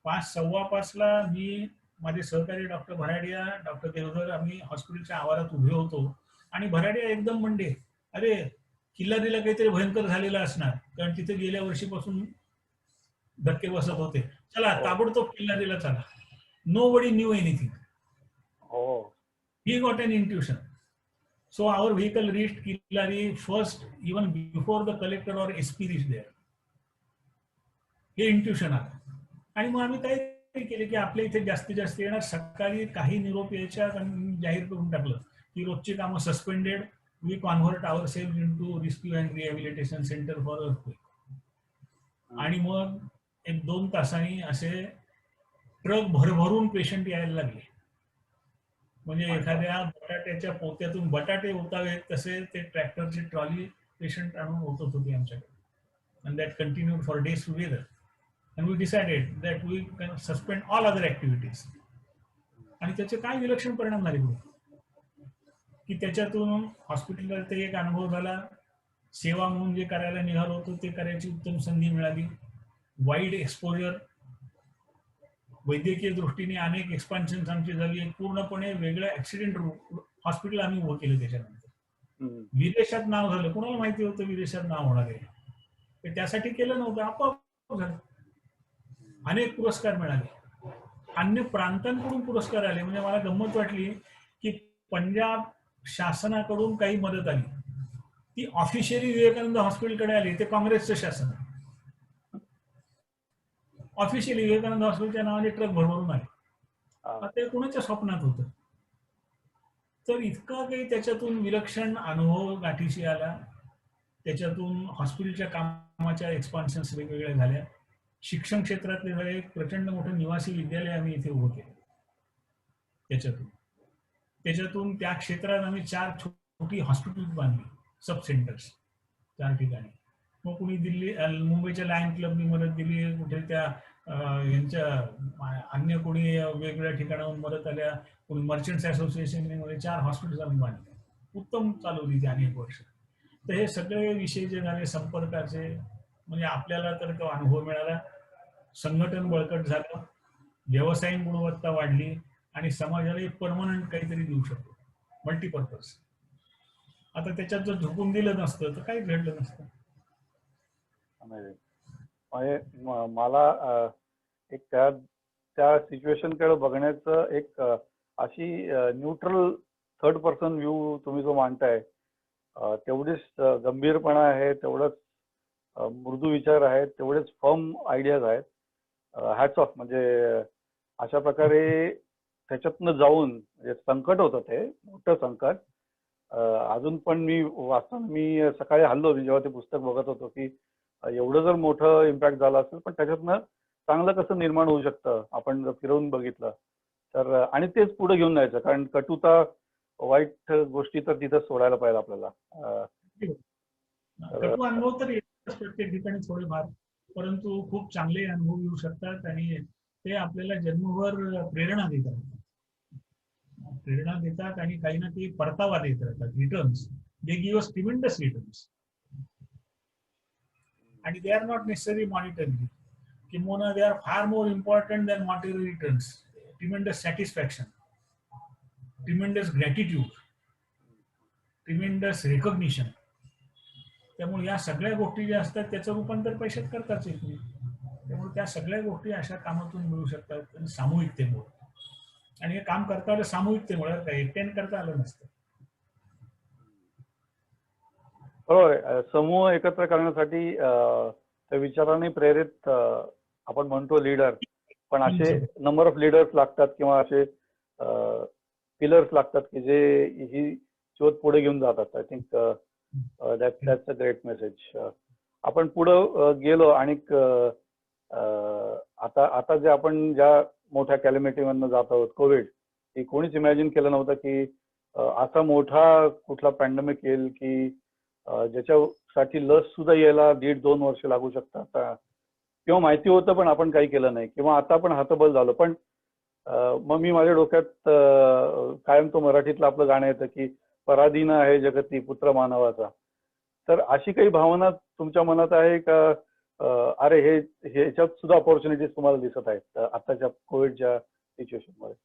5:15ला मी, माझे सहकारी डॉक्टर भराडिया, डॉक्टर देवधर, आम्ही हॉस्पिटलच्या आवारात उभे होतो. आणि भराडिया एकदम म्हणले, अरे किल्लारीला काहीतरी भयंकर झालेलं असणार, कारण तिथे गेल्या वर्षीपासून धक्के बसत होते. चला ताबडतोब किल्लारीला चला. Nobody knew anything. हो. He got an intuition. So our vehicle reached Killari first, even before the collector or SP reached there. हे इंट्युशन आलं. आणि मग आम्ही तयारी केली की आपल्या इथे जास्तीत जास्त येणार. सकाळी काही निरोप यायच्या जाहीर करून टाकलं की रोजची कामं suspended. We convert our self into rescue and rehabilitation centre for earthquake. आणि मग 1-2 तासांनी असे ट्रक भरभरून पेशंट यायला लागले. म्हणजे एखाद्या बटाट्याच्या पोत्यातून बटाटे ओतावे तसे ते ट्रॅक्टरची ट्रॉली पेशंट आणून ओतत होती आमच्याकडे. and that continued for days together. And we decided that we can suspend all other activities. आणि त्याचे काय विलक्षण परिणाम झाले की त्याच्यातून हॉस्पिटलला ते एक अनुभव झाला. सेवा म्हणून जे करायला निघालो होतो ते करायची उत्तम संधी मिळाली. वाईड एक्सपोजर, वैद्यकीय दृष्टीने अनेक एक्सपान्शन आमची झाली. एक पूर्णपणे वेगळं ऍक्सिडेंट हॉस्पिटल आम्ही उभं केलं. त्याच्यानंतर विदेशात नाव झालं. कोणाला माहिती होतं विदेशात नाव होणार आहे? ते त्यासाठी केलं नव्हतं, आपोआप झालं. अनेक पुरस्कार मिळाले. अन्य प्रांतांकडून पुरस्कार आले. म्हणजे मला गंमत वाटली की पंजाब शासनाकडून काही मदत आली, ती ऑफिशियली विवेकानंद हॉस्पिटलकडे आली. ते काँग्रेसचं शासन. ऑफिशियली विवेकानंद हॉस्पिटलच्या नावाने ट्रक भरभरून आले. ते कोणाच्या स्वप्नात होतं? तर इतका काही त्याच्यातून विलक्षण अनुभव गाठीशी आला. त्याच्यातून हॉस्पिटलच्या कामाच्या एक्सपान्शन्स वेगवेगळ्या झाल्या. शिक्षण क्षेत्रातले झाले. एक प्रचंड मोठं निवासी विद्यालय आम्ही इथे उभं केलं. त्याच्यातून त्या क्षेत्रात आम्ही 4 छोटी हॉस्पिटल बांधली, सब सेंटर्स 4 ठिकाणी. मग कुणी मुंबईच्या लायन क्लबनी मदत दिली, कुठे त्या यांच्या अन्य कोणी वेगवेगळ्या ठिकाणाहून मदत आल्या, कोणी मर्चंट्स असोसिएशनने 4 हॉस्पिटल आम्ही बांधले. उत्तम चालवली ती अनेक वर्ष. तर हे सगळे विषय जे झाले संपर्काचे, म्हणजे आपल्याला तर तो अनुभव मिळाला. संघटन बळकट झालं, व्यावसायिक गुणवत्ता वाढली आणि समाजाला एक परमनंट काहीतरी देऊ शकतो, मल्टीपर्पज. आता त्याच्यात जर झोपून दिलं नसतं तर काहीच घडलं नसतं. मला एक त्या सिच्युएशनकडे बघण्याचं एक अशी न्यूट्रल थर्ड पर्सन व्ह्यू तुम्ही जो मांडताय, तेवढीच गंभीरपणा आहे, तेवढंच मृदू विचार आहेत, तेवढेच फर्म आयडियाज आहेत. Hats off. म्हणजे अशा प्रकारे त्याच्यातनं जाऊन, म्हणजे संकट होतं ते मोठं संकट. अजून पण मी वाचताना मी सकाळी हल्लो, जेव्हा ते पुस्तक बघत होतो, की एवढं जर मोठं इम्पॅक्ट झालं असेल पण त्याच्यातनं चांगलं कसं निर्माण होऊ शकतं आपण जर फिरवून बघितलं तर. आणि तेच पुढे घेऊन जायचं, कारण कटुता, वाईट गोष्टी तर तिथंच सोडायला पाहिजे आपल्याला. कटू अनुभव तर येतात प्रत्येक ठिकाणी थोडेफार, परंतु खूप चांगले अनुभव येऊ शकतात आणि ते आपल्याला जन्मभर प्रेरणा देतात आणि काही ना काही परतावा देत राहतात. Returns, they give us tremendous returns. आणि they are not necessary monetary, किंवा they are far more important than monetary returns. Tremendous satisfaction, tremendous gratitude. Tremendous recognition. त्यामुळे या सगळ्या गोष्टी ज्या असतात त्याचं रूपांतर पैशात करताच येत नाही. त्यामुळे त्या सगळ्या गोष्टी अशा कामातून मिळू शकतात आणि सामूहिकतेमुळे. आणि हे काम करता आलं सामूहिकतेमुळे, एकट्याने करता आलं नसतं. होय, समूह एकत्र करण्यासाठी त्या विचाराने प्रेरित आपण म्हणतो लीडर, पण असे नंबर ऑफ लीडर्स लागतात किंवा असे पिलर्स लागतात की जे ही शोध पुढे घेऊन जातात. I think that's a great message. आपण पुढे गेलो आणि आता जे आपण ज्या मोठ्या कॅलेमिटी मधनं जात आहोत, कोविड, हे कोणीच इमॅजिन केलं नव्हतं की असा मोठा कुठला पॅन्डेमिक येईल की ज्याच्यासाठी लस सुद्धा यायला 1.5-2 वर्ष लागू शकतात. किंवा माहिती होतं पण आपण काही केलं नाही, किंवा आता आपण हतबल झालो. पण मग मी माझ्या डोक्यात कायम तो मराठीतलं आपलं गाणं येतं की पराधीन आहे जगती पुत्र मानवाचा. तर अशी काही भावना तुमच्या मनात आहे का, अरे ह्याच्यात सुद्धा ऑपॉर्च्युनिटीज तुम्हाला दिसत आहेत आताच्या कोविडच्या सिच्युएशन मध्ये?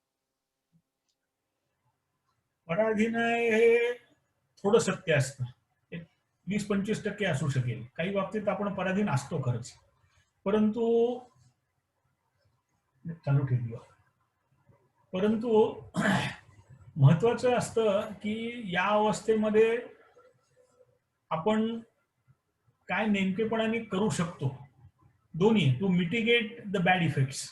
पराधीन हे थोडं सत्य असतं. 20-25% असू शकेल. काही बाबतीत आपण पराधीन असतो खरंच, परंतु चालू ठेवूया. परंतु महत्वाचं असतं की या अवस्थेमध्ये आपण काय नेमकेपणाने करू शकतो. दोन्ही, to mitigate the bad effects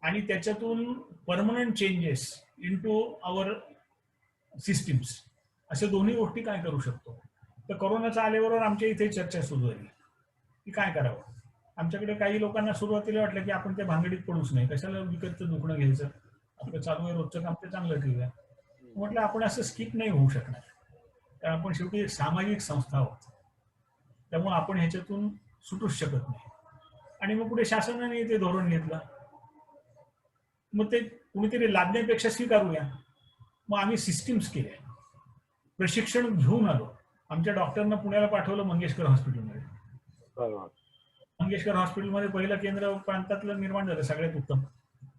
आणि त्याच्यातून permanent changes into our systems, अशा दोन्ही गोष्टी काय करू शकतो. तर कोरोनाच्या आल्याबरोबर आमच्या इथे चर्चा सुरू झाली की काय करावं. आमच्याकडे काही लोकांना सुरुवातीला वाटलं की आपण त्या भांगडीत पडूच नाही, कशाला विकतचं दुखणं घ्यायचं, आपलं चालू आहे रोजचं काम ते चांगलं ठेवूया. म्हटलं आपण असं स्किप नाही होऊ शकणार, कारण आपण शेवटी एक सामाजिक संस्था आहोत. त्यामुळे आपण ह्याच्यातून सुटूच शकत नाही. आणि मग पुढे शासनाने ते धोरण घेतलं. मग ते कुणीतरी लादण्यापेक्षा स्वीकारूया. मग आम्ही सिस्टीम्स केल्या, प्रशिक्षण घेऊन आलो. आमच्या डॉक्टरना पुण्याला पाठवलं मंगेशकर हॉस्पिटलमध्ये. मंगेशकर हॉस्पिटलमध्ये पहिलं केंद्र प्रांतातलं निर्माण झालं, सगळ्यात उत्तम.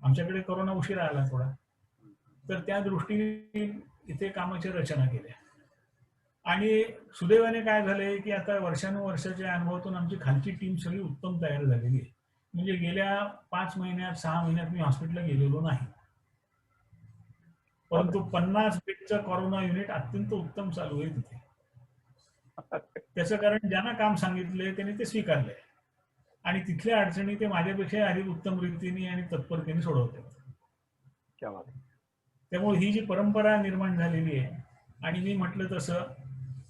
आमच्याकडे कोरोना उशिरा आला थोडा, तर त्या दृष्टीने इथे कामाची रचना केल्या. आणि सुदैवाने काय झालंय की आता वर्षानुवर्षाच्या अनुभवातून आमची खालची टीम सगळी उत्तम तयार झालेली आहे. म्हणजे गेल्या 5 महिन्यात 6 महिन्यात मी हॉस्पिटलला गेलेलो नाही, परंतु 50 बेडचं कोरोना युनिट अत्यंत उत्तम चालू आहे तिथे. त्याचं कारण ज्यांना काम सांगितलंय त्यांनी ते स्वीकारलंय आणि तिथल्या अडचणी ते माझ्यापेक्षा अधिक उत्तम रीतीने आणि तत्परतेने सोडवतात. त्यामुळे ही जी परंपरा निर्माण झालेली आहे, आणि मी म्हटलं तसं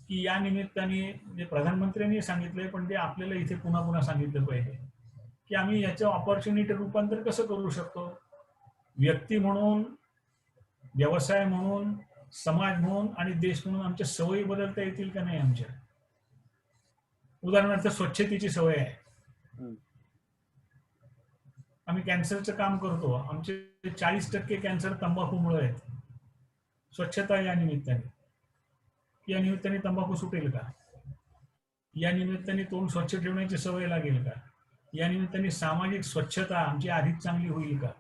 की या निमित्ताने जे प्रधानमंत्र्यांनी सांगितलंय पण ते आपल्याला इथे पुन्हा पुन्हा सांगितलं पाहिजे की आम्ही याचं ऑपॉर्च्युनिटी रूपांतर कसं करू शकतो. व्यक्ती म्हणून, व्यवसाय म्हणून, समाज म्हणून आणि देश म्हणून आमच्या सवयी बदलता येतील का नाही आमच्या. उदाहरणार्थ स्वच्छतेची सवय आहे. आम्ही कॅन्सरचं काम करतो, आमचे 40% कॅन्सर तंबाखूमुळे आहेत. स्वच्छता या निमित्ताने तंबाखू सुटेल का? या निमित्ताने तोंड स्वच्छ ठेवण्याची सवय लागेल का? या निमित्ताने सामाजिक स्वच्छता आमची अधिक चांगली होईल का?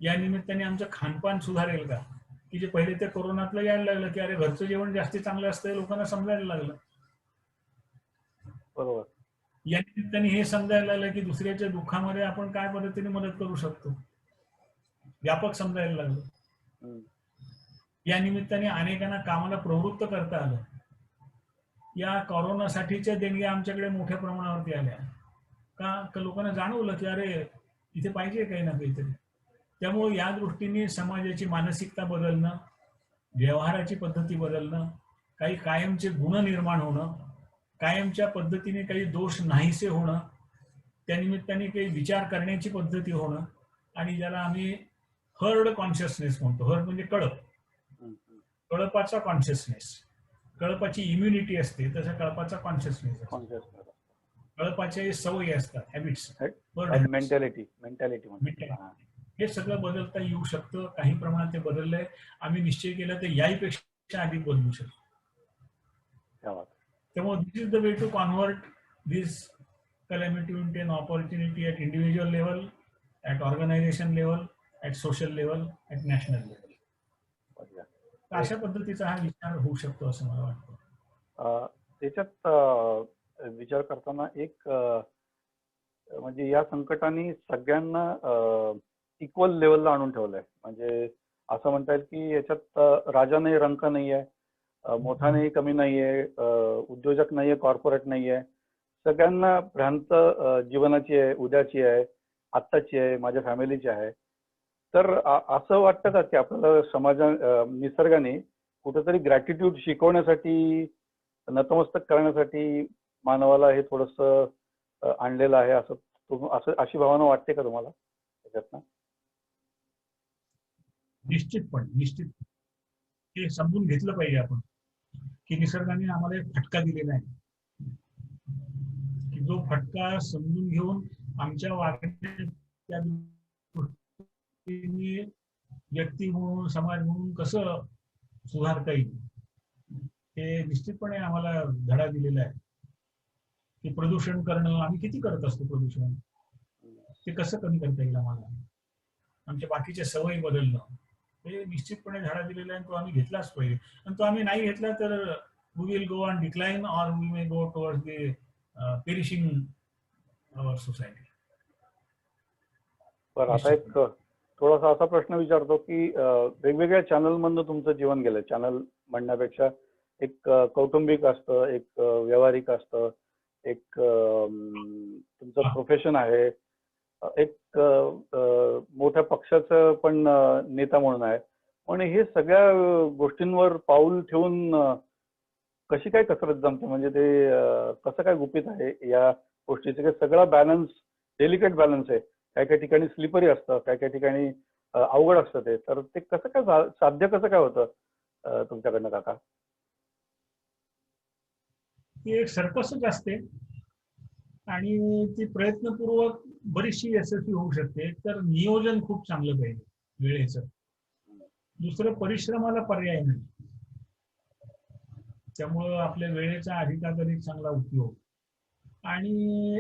या निमित्ताने आमचं खानपान सुधारेल का? की जे पहिले ते कोरोनातलं यायला लागलं की अरे घरचं जेवण जास्ती चांगलं असतं, लोकांना समजायला लागलं. बरोबर. या निमित्ताने हे समजायला लागलं की दुसऱ्याच्या दुःखामध्ये आपण काय पद्धतीने मदत करू शकतो, व्यापक समजायला लागलं. या निमित्ताने अनेकांना कामाला प्रवृत्त करता आलं. या कोरोनासाठीच्या देणग्या आमच्याकडे मोठ्या प्रमाणावरती आल्या का लोकांना जाणवलं की अरे इथे पाहिजे काही ना काहीतरी. त्यामुळे या दृष्टीने समाजाची मानसिकता बदलणं, व्यवहाराची पद्धती बदलणं, काही कायमचे गुण निर्माण होणं, कायमच्या पद्धतीने काही दोष नाहीसे होणं, त्यानिमित्ताने काही विचार करण्याची पद्धती होणं, आणि ज्याला आम्ही हर्ड कॉन्शियसनेस म्हणतो. हर्ड म्हणजे कळपाचा कॉन्शियसनेस. कळपाची इम्युनिटी असते तसा कळपाचा कॉन्शियसनेस असतो. कळपाच्या सवयी असतात, हॅबिट्स, मेंटॅलिटी. हे सगळं बदलता येऊ शकतं. काही प्रमाणात ते बदललंय. आम्ही निश्चय केला तर याहीपेक्षा अधिक बदलू शकतो. त्यामुळे this is the way to convert this calamity into an opportunity at individual level, at organization level, at social level, at national level. तर अशा पद्धतीचा हा विचार होऊ शकतो असं मला वाटतं. त्याच्यात विचार करताना एक म्हणजे या संकटाने सगळ्यांना इक्वल लेवलला आणून ठेवलंय. म्हणजे असं म्हणता येईल की याच्यात राजा नाही, रंक नाहीये, मोठा नाही, कमी नाहीये, उद्योजक नाहीये, कॉर्पोरेट नाहीये. सगळ्यांना भ्रांत जीवनाची आहे, उद्याची आहे, आत्ताची आहे, माझ्या फॅमिलीची आहे. तर असं वाटतं का की आपल्याला निसर्गाने कुठेतरी ग्रॅटिट्यूड शिकवण्यासाठी, नतमस्तक करण्यासाठी मानवाला हे थोडंसं आणलेलं आहे, असं अशी भावना वाटते का तुम्हाला त्याच्यातनं? निश्चित हे समजून घेतलं पाहिजे आपण की निसर्गाने आम्हाला एक फटका दिलेला आहे, की जो फटका समजून घेऊन आमच्या वागण्यात त्या गोष्टींनी व्यक्ती म्हणून, समाज म्हणून कसं सुधारता येईल हे निश्चितपणे आम्हाला धडा दिलेला आहे. की प्रदूषण करणं, आम्ही किती करत असतो प्रदूषण, ते कसं कमी करता येईल आम्हाला, आमच्या बाकीच्या सवयी बदलणं, हे निश्चितपणे धडा दिलेला आहे. तो आम्ही घेतलाच पाहिजे. आणि तो आम्ही नाही घेतला तर we will go on decline or we may go towards the perishing our society. बरं, आता एक थोडासा असा प्रश्न विचारतो की वेगवेगळ्या चॅनलमधनं तुमचं जीवन गेलं. चॅनल म्हणण्यापेक्षा एक कौटुंबिक असतं, एक व्यावहारिक असतं, एक तुमचं प्रोफेशन आहे, एक मोठ्या पक्षाचं पण नेता म्हणून आहे. पण हे सगळ्या गोष्टींवर पाऊल ठेवून कशी काय कसरत जमते? म्हणजे ते कसं काय गुपित आहे या गोष्टीचं, की सगळा बॅलन्स, डेलिकेट बॅलन्स आहे. काही काही ठिकाणी स्लिपरी असतं, काही काही ठिकाणी अवघड असतं ते. तर ते कसं काय साध्य कसं काय होतं तुमच्याकडनं काका? ती एक सर्कसच असते आणि ती प्रयत्नपूर्वक बरीचशी यशस्वी होऊ शकते. तर नियोजन खूप चांगलं पाहिजे वेळेचं. दुसरं, परिश्रमाला पर्याय नाही. त्यामुळं आपल्या वेळेचा अधिकाधिक चांगला उपयोग. आणि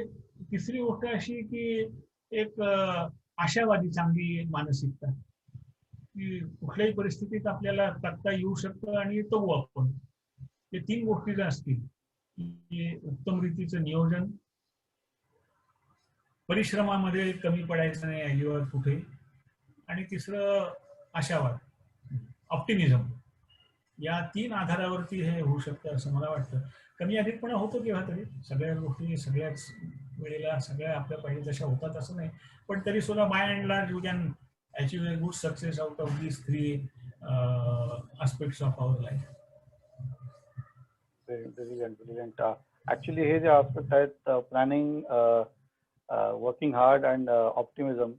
तिसरी गोष्ट अशी की एक आशावादी चांगली मानसिकता, की कुठल्याही परिस्थितीत आपल्याला तगता येऊ शकतं आणि येतो आपण. हे 3 गोष्टी ज्या असतील, की उत्तम रीतीचं नियोजन, परिश्रमामध्ये कमी पडायचं नाही अजिबात कुठे, आणि तिसरं आशावाद, ऑप्टिमिझम. या 3 आधारावरती हे होऊ शकतं असं मला वाटतं. कमी अधिकपणा होतो केव्हा तरी, सगळ्या गोष्टी सगळ्याच वेळेला सगळ्या आपल्या पाहिजे तशा होतात असं नाही. पण तरी सुद्धा by and large you can achieve a good success out of these 3 aspects of our life. Brilliant. Actually हे जे आस्पेक्ट आहेत, planning, working hard and optimism,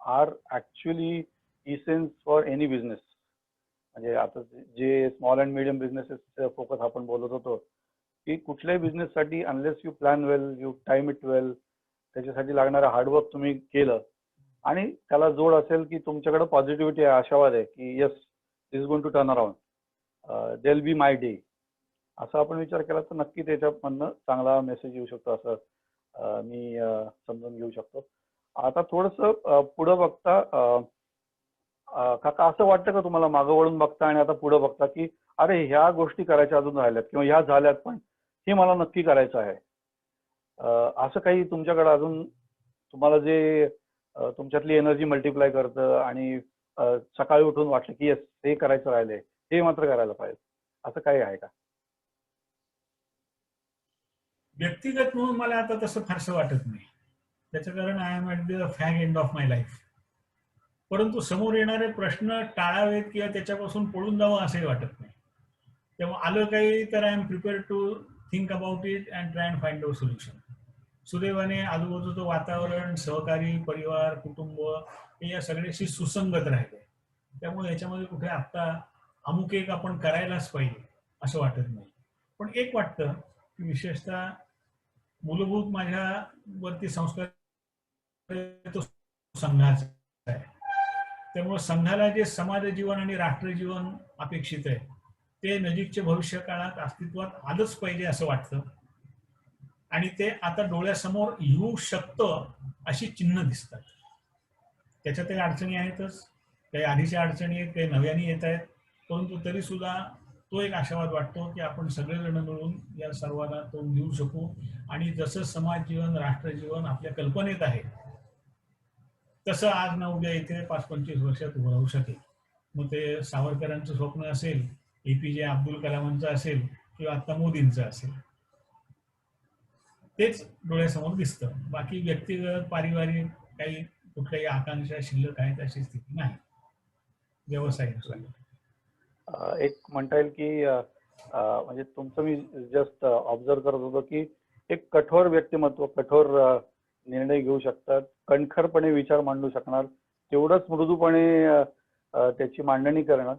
are actually essence for any business. म्हणजे आता जे small and medium businesses focus आपण बोलत होतो, की कुठल्याही बिझनेससाठी unless you plan well, you time it well, त्याच्यासाठी लागणारं हार्डवर्क तुम्ही केलं आणि त्याला जोड असेल की तुमच्याकडे पॉझिटिव्हिटी आहे, आशावाद आहे की yes this is going to turn around, there will be my day, असा आपण विचार केला तर नक्की त्याच्यामधनं चांगला मेसेज येऊ शकतो असं मी समजून घेऊ शकतो. आता थोडंसं पुढं बघता, काका असं वाटतं का तुम्हाला, मागं वळून बघता आणि आता पुढे बघता, की अरे ह्या गोष्टी करायच्या अजून राहिल्यात किंवा ह्या झाल्यात पण हे मला नक्की करायचं आहे, असं काही तुमच्याकडे अजून तुम्हाला जे तुमच्यातली एनर्जी मल्टिप्लाय करतं आणि सकाळी उठून वाटलं की येस हे करायचं राहिलंय, हे मात्र करायला पाहिजे, असं काही आहे का? व्यक्तिगत म्हणून मला आता तसं फारसं वाटत नाही. त्याचं कारण I am at the fag end of my life. परंतु समोर येणारे प्रश्न टाळावेत किंवा त्याच्यापासून पळून जावं असंही वाटत नाही. तेव्हा आलं काही तर I am prepare to think about it and try and find a solution. सुदैवाने आजूबाजूचं वातावरण, सहकारी, परिवार, कुटुंब हे या सगळ्याशी सुसंगत राहिले. त्यामुळे याच्यामध्ये कुठे आत्ता अमुक एक आपण करायलाच पाहिजे असं वाटत नाही. पण एक वाटतं की विशेषतः मूलभूत माझ्यावरती संस्कार तो संघाचा आहे. त्यामुळे संघाला जे समाज जीवन आणि राष्ट्र जीवन अपेक्षित आहे ते नजीकच्या भविष्य काळात अस्तित्वात आलंच पाहिजे असं वाटतं. आणि ते आता डोळ्यासमोर येऊ शकतं अशी चिन्ह दिसतात. त्याच्यात काही अडचणी आहेतच, काही आधीच्या अडचणी आहेत, काही नव्याने येत आहेत. परंतु तरी सुद्धा तो एक आशावाद वाटतो की आपण सगळेजण मिळून या सर्वांना तोंड देऊ शकू आणि जसं समाज जीवन राष्ट्र जीवन आपल्या कल्पनेत आहे तसं आज ना उद्या इथे 5-25 वर्षात उभं राहू शकेल. मग ते सावरकरांचं स्वप्न असेल, एपीजे अब्दुल कलामांचं असेल किंवा आता मोदींचं असेल, तेच डोळ्यासमोर दिसतं. बाकी व्यक्तिगत पारिवारिक काही कुठल्याही आकांक्षा शिल्लक आहेत अशी स्थिती नाही व्यवसायानुसार. एक म्हणता येईल की म्हणजे तुमचं मी जस्ट ऑब्झर्व करत होतो की एक कठोर व्यक्तिमत्व, कठोर निर्णय घेऊ शकतात, कणखरपणे विचार मांडू शकणार, तेवढंच मृदूपणे त्याची मांडणी करणं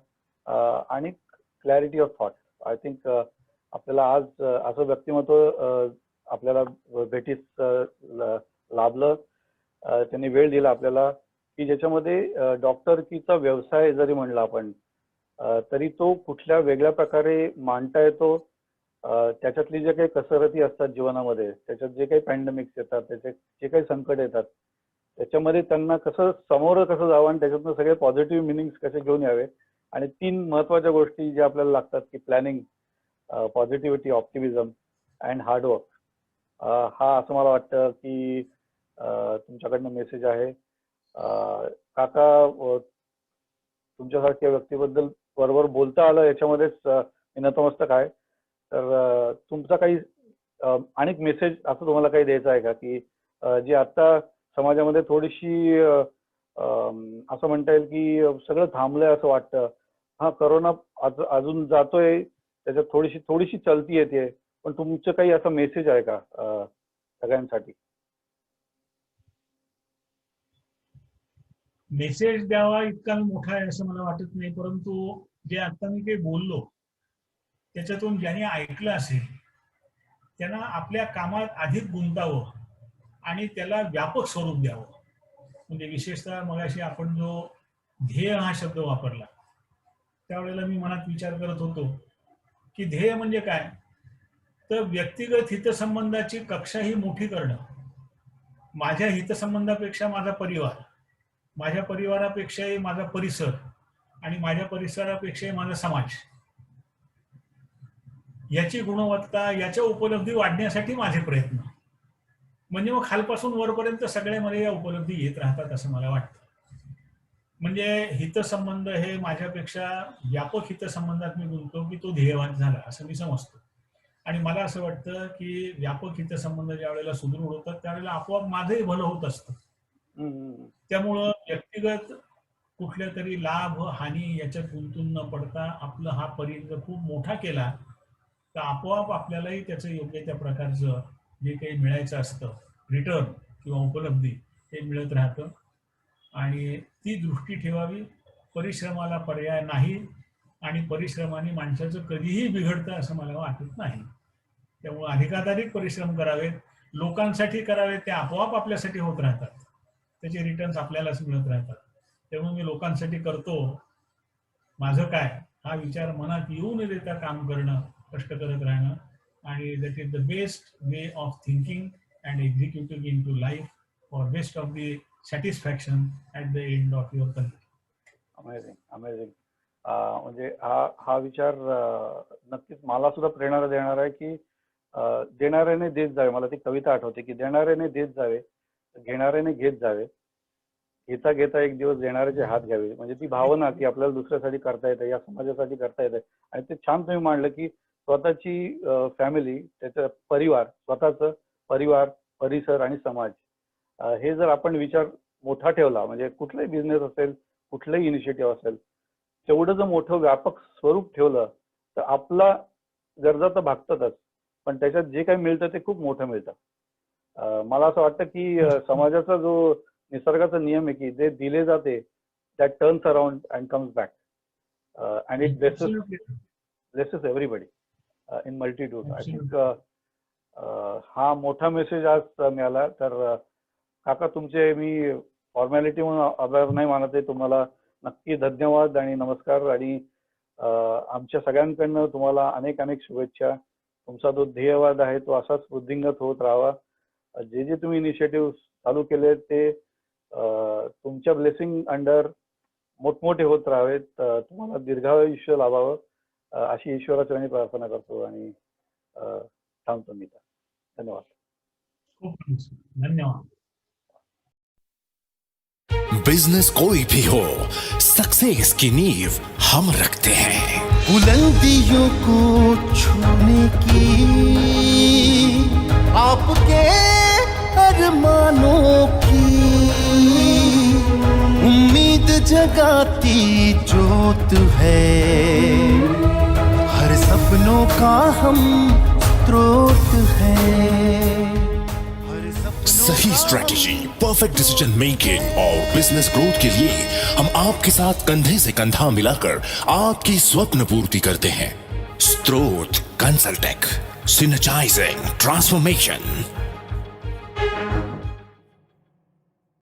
आणि clarity of thought. I think आपल्याला आज असं व्यक्तिमत्व आपल्याला भेटीस लाभलं. त्यांनी वेळ दिला आपल्याला की ज्याच्यामध्ये डॉक्टरकीचा व्यवसाय जरी म्हणला आपण तरी तो कुठल्या वेगळ्या प्रकारे मांडता येतो. त्याच्यातली जे काही कसरती असतात जीवनामध्ये, त्याच्यात जे काही पॅन्डेमिक्स येतात, त्याचे जे काही संकट येतात, त्याच्यामध्ये त्यांना कसं समोर कसं जावं आणि त्याच्यातनं सगळे पॉझिटिव्ह मिनिंग्स कसे घेऊन यावे. आणि 3 महत्वाच्या गोष्टी ज्या आपल्याला लागतात की planning, positivity, optimism and hard work. हा असं मला वाटतं की तुमच्याकडनं मेसेज आहे. काका, तुमच्यासारख्या व्यक्तीबद्दल बरोबर बोलता आलं याच्यामध्येच मी नतमस्तक आहे. तर तुमचा काही अनेक मेसेज असं तुम्हाला काही द्यायचं आहे का की जी आता समाजामध्ये थोडीशी असं म्हणता येईल की सगळं थांबलंय असं वाटतं. हा, करोना अजून जातोय, त्याच्यात थोडीशी चलती येते, पण तुमचं काही असं मेसेज आहे का सगळ्यांसाठी? मेसेज द्यावा इतका मोठा आहे असं मला वाटत नाही, परंतु जे आता मी काही बोललो त्याच्यातून ज्यांनी ऐकलं असेल त्यांना आपल्या कामात अधिक गुंतावं आणि त्याला व्यापक स्वरूप द्यावं. म्हणजे विशेषतः मगाशी आपण जो ध्येय हा शब्द वापरला त्यावेळेला मी मनात विचार करत होतो की ध्येय म्हणजे काय, तर व्यक्तिगत हितसंबंधाची कक्षा ही मोठी करणं. माझ्या हितसंबंधापेक्षा माझा परिवार, माझ्या परिवारापेक्षाही माझा परिसर आणि माझ्या परिसरापेक्षाही माझा समाज, याची गुणवत्ता, याच्या उपलब्धी वाढण्यासाठी माझे प्रयत्न. म्हणजे मग खालपासून वरपर्यंत सगळ्यामध्ये या उपलब्धी येत राहतात असं मला वाटतं. म्हणजे हितसंबंध हे माझ्यापेक्षा व्यापक हितसंबंधात मी गुंततो की तो ध्येयवान झाला असं मी समजतो. आणि मला असं वाटतं की व्यापक हितसंबंध ज्या वेळेला सुदृढ होतात त्यावेळेला आपोआप माझंही भलं होत असतं. त्यामुळं व्यक्तिगत कुठल्या तरी लाभ हानी याच्यात गुंतून न पडता आपलं हा परिसर खूप मोठा केला तर आपोआप आपल्यालाही त्याचं योग्य त्या प्रकारचं जे काही मिळायचं असतं रिटर्न किंवा उपलब्धी ते मिळत राहतं. आणि ती दृष्टी ठेवावी. परिश्रमाला पर्याय नाही आणि परिश्रमाने माणसाचं कधीही बिघडतं असं मला वाटत नाही. त्यामुळे अधिकाधिक परिश्रम करावेत, लोकांसाठी करावेत, ते आपोआप आपल्यासाठी होत राहतात, त्याचे रिटर्न्स आपल्यालाच मिळत राहतात. त्यामुळे मी लोकांसाठी करतो, माझं काय हा विचार मनात येऊ न देता काम करणं, कष्ट करत राहणं, आणि that is the best way of thinking and executing into life for best of the satisfaction at the end of your career. Amazing, amazing. म्हणजे हा विचार नक्कीच मला सुद्धा प्रेरणा देणार आहे की देणाऱ्याने देत जावे. मला ती कविता आठवते की देणाऱ्याने देत जावे, घेणाऱ्याने घेत जावे, घेता घेता एक दिवस देणाऱ्याचे हात घ्यावे. म्हणजे ती भावना की आपल्याला दुसऱ्यासाठी करता येते, या समाजासाठी करता येते. आणि ते छान तुम्ही मांडलं की स्वतःची फॅमिली, त्याचा परिवार, स्वतःच परिवार, परिसर आणि समाज, हे जर आपण विचार मोठा ठेवला, म्हणजे कुठलाही बिझनेस असेल, कुठलंही इनिशिएटिव्ह असेल, तेवढं जर मोठं व्यापक स्वरूप ठेवलं तर आपला गरजा तर भागतातच, पण त्याच्यात जे काही मिळतं ते खूप मोठं मिळतं. मला असं वाटतं की समाजाचा जो निसर्गाचा नियम आहे की जे दिले जाते that turns around and comes back and it blesses everybody in multitude. I think हा मोठा मेसेज आज मिळाला. तर काका, तुमचे मी फॉर्मॅलिटी म्हणून आभार नाही मानत आहे, तुम्हाला नक्की धन्यवाद आणि नमस्कार. आणि आमच्या सगळ्यांकडनं तुम्हाला अनेक अनेक शुभेच्छा. तुमचा जो ध्येयवाद आहे तो असाच वृद्धिंगत होत राहावा. जे जे तुम्ही इनिशिएटिव्ह चालू केले ते तुमच्या ब्लेसिंग अंडर मोठमोठे होत राहावेत, तुम्हाला दीर्घायुष्य लाभावं, अशी ईश्वराचरणी प्रार्थना करतो आणि थांबतो मी. धन्यवाद. खूप धन्यवाद. बिजनेस कोई भी हो, सक्सेस की नींव हम रखते हैं। बुलंदियों को छूने की आपके अरमानों की उम्मीद जगाती जोत है, हर सपनों का हम स्रोत है। सही स्ट्रेटेजी, परफेक्ट डिसीजन मेकिंग और बिजनेस ग्रोथ के लिए हम आपके साथ कंधे से कंधा मिलाकर आपकी स्वप्न पूर्ति करते हैं। स्रोत कंसल्टेक, सिनर्जाइजिंग ट्रांसफॉर्मेशन।